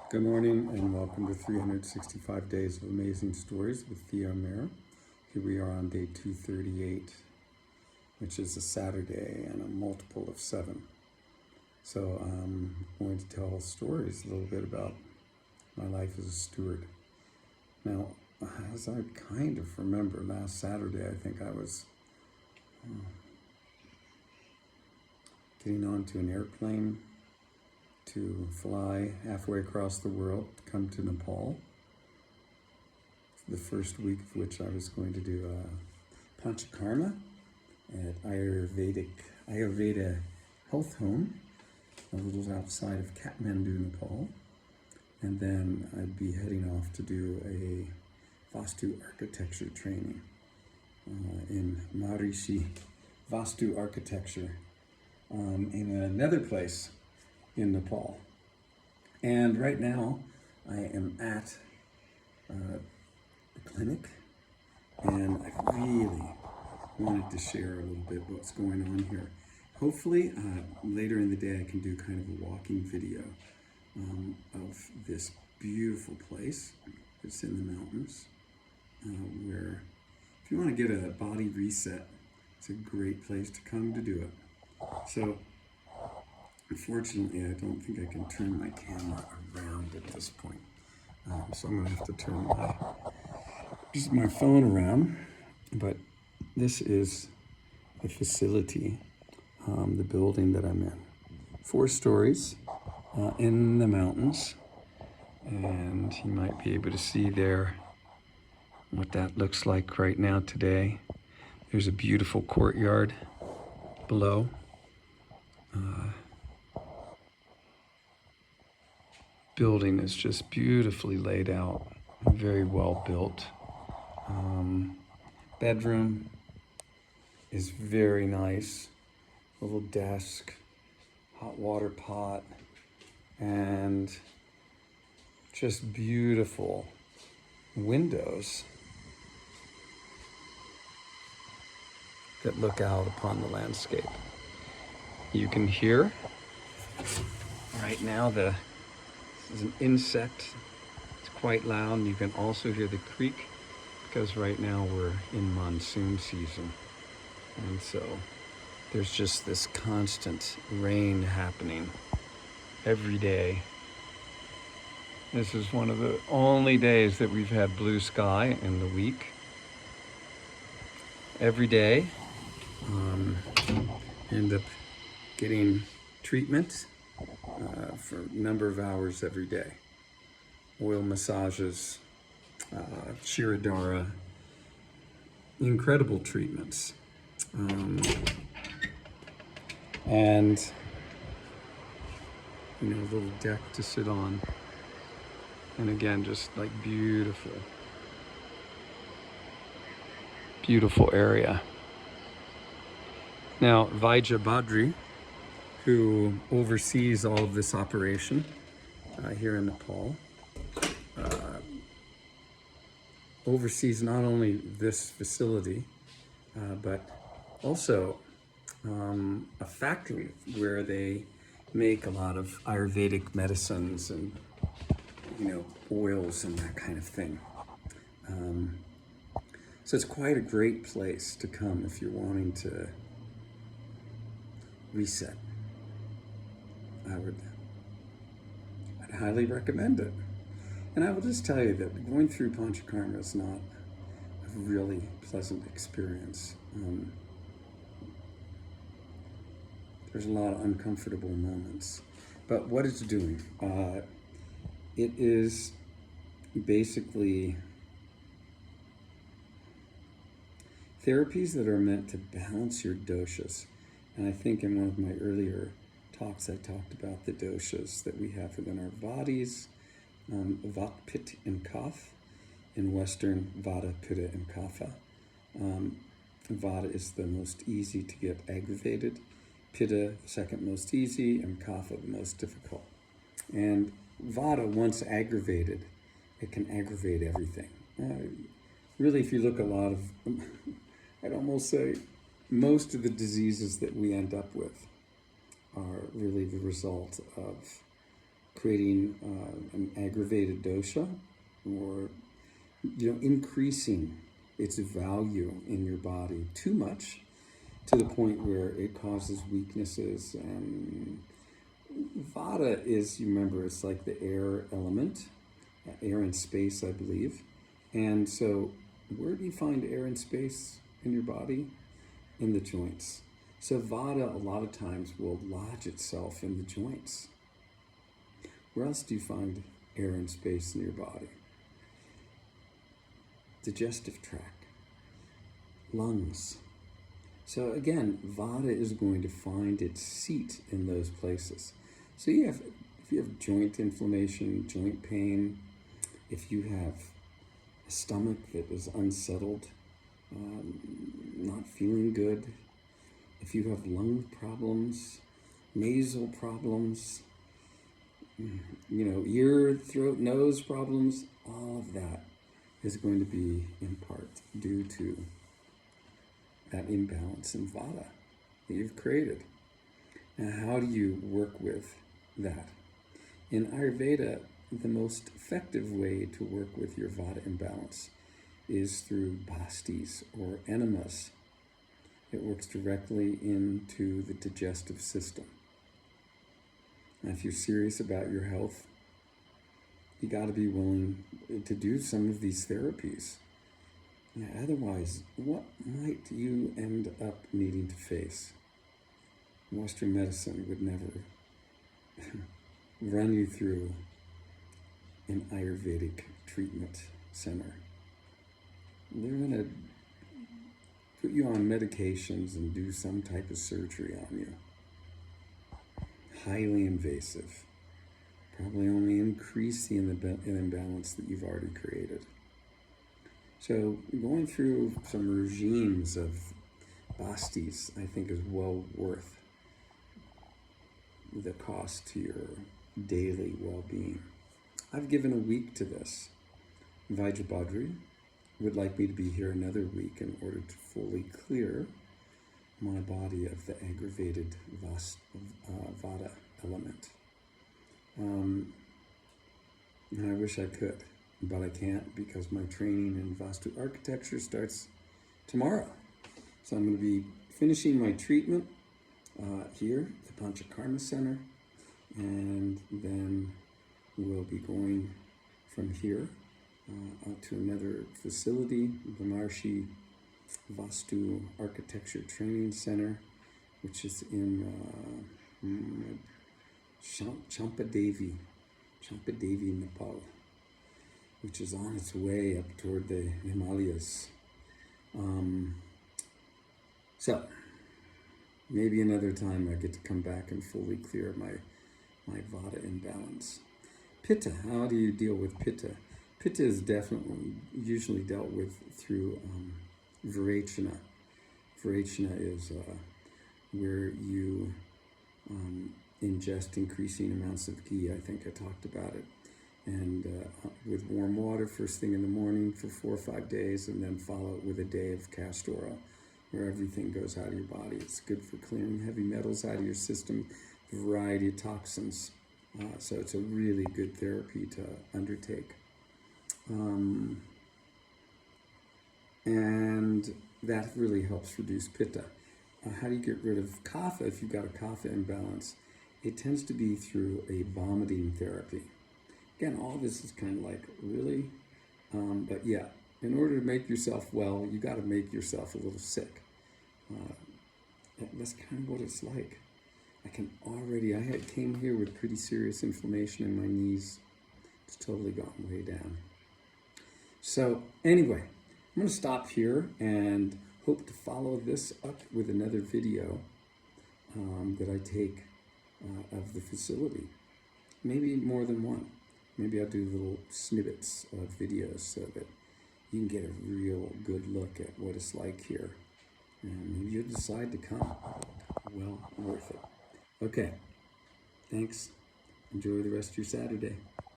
Good morning and welcome to 365 Days of Amazing Stories with Theo Mayer. Here we are on day 238, which is a Saturday and a multiple of 7. So I'm going to tell stories a little bit about my life as a steward. Now, as I kind of remember, last Saturday I think I was getting onto an airplane to fly halfway across the world, come to Nepal. The first week of which I was going to do Panchakarma at Ayurveda Health Home, a little outside of Kathmandu, Nepal. And then I'd be heading off to do a Vastu architecture training in Maharishi Vastu architecture in another place in Nepal. And right now I am at the clinic, and I really wanted to share a little bit what's going on here. Hopefully later in the day I can do kind of a walking video of this beautiful place that's in the mountains, where if you want to get a body reset, it's a great place to come to do it. So unfortunately, I don't think I can turn my camera around at this point. So I'm going to have to turn my phone around. But this is the facility, the building that I'm in. 4 stories in the mountains. And you might be able to see there what that looks like right now today. There's a beautiful courtyard below. Building is just beautifully laid out, very well built. Bedroom is very nice. A little desk, hot water pot, and just beautiful windows that look out upon the landscape. You can hear right now this is an insect. It's quite loud. You can also hear the creek because right now we're in monsoon season. And so there's just this constant rain happening every day. This is one of the only days that we've had blue sky in the week. Every day, end up getting treatment for a number of hours every day. Oil massages, Shirodara, incredible treatments. And, a little deck to sit on. And again, just like beautiful, beautiful area. Now, Vaidya Badri, who oversees all of this operation here in Nepal, oversees not only this facility, but also a factory where they make a lot of Ayurvedic medicines and, oils and that kind of thing. So it's quite a great place to come if you're wanting to reset. I'd highly recommend it. And I will just tell you that going through Panchakarma is not a really pleasant experience. There's a lot of uncomfortable moments. But what it's doing, it is basically therapies that are meant to balance your doshas. And I think in one of my earlier talks, I talked about the doshas that we have within our bodies, Vata, Pitta, and Kapha. In Western, Vata, Pitta, and Kapha. Vata is the most easy to get aggravated, Pitta, the second most easy, and Kapha, the most difficult. And Vata, once aggravated, it can aggravate everything. Really, if you look a lot of, I'd almost say, most of the diseases that we end up with are really the result of creating an aggravated dosha, or increasing its value in your body too much, to the point where it causes weaknesses. And Vata is, you remember, it's like the air element, air and space, I believe. And so where do you find air and space in your body? In the joints. So Vata a lot of times will lodge itself in the joints. Where else do you find air and space in your body? Digestive tract, lungs. So again, Vata is going to find its seat in those places. So if you have joint inflammation, joint pain, if you have a stomach that is unsettled, not feeling good, if you have lung problems, nasal problems, ear, throat, nose problems, all of that is going to be in part due to that imbalance in Vata that you've created. Now, how do you work with that? In Ayurveda, the most effective way to work with your Vata imbalance is through bastis or enemas. It works directly into the digestive system. Now, if you're serious about your health, you got to be willing to do some of these therapies. Now, otherwise, what might you end up needing to face? Western medicine would never run you through an Ayurvedic treatment center. They're going to put you on medications and do some type of surgery on you. Highly invasive. Probably only increase the imbalance that you've already created. So going through some regimes of bastis, I think, is well worth the cost to your daily well-being. I've given a week to this. Vajrabhadri would like me to be here another week in order to fully clear my body of the aggravated Vata element. And I wish I could, but I can't because my training in Vastu architecture starts tomorrow. So I'm going to be finishing my treatment here at the Panchakarma Center, and then we'll be going from here out to another facility, the Maharshi Vastu Architecture Training Center, which is in Champadevi, Nepal, which is on its way up toward the Himalayas. So maybe another time I get to come back and fully clear my Vata imbalance. Pitta, how do you deal with Pitta? Pitta is definitely usually dealt with through Virachana. Virachana is where you ingest increasing amounts of ghee. I think I talked about it. And with warm water first thing in the morning for 4 or 5 days, and then follow it with a day of castor oil, where everything goes out of your body. It's good for clearing heavy metals out of your system, a variety of toxins. So it's a really good therapy to undertake. And that really helps reduce Pitta. How do you get rid of Kapha if you've got a Kapha imbalance? It tends to be through a vomiting therapy. Again, all this is kind of like, really? But yeah, in order to make yourself well, you got to make yourself a little sick. That's kind of what it's like. I came here with pretty serious inflammation in my knees. It's totally gotten way down. So anyway, I'm going to stop here and hope to follow this up with another video that I take of the facility. Maybe more than one. Maybe I'll do little snippets of videos so that you can get a real good look at what it's like here. And maybe you'll decide to come. Well worth it. Okay. Thanks. Enjoy the rest of your Saturday.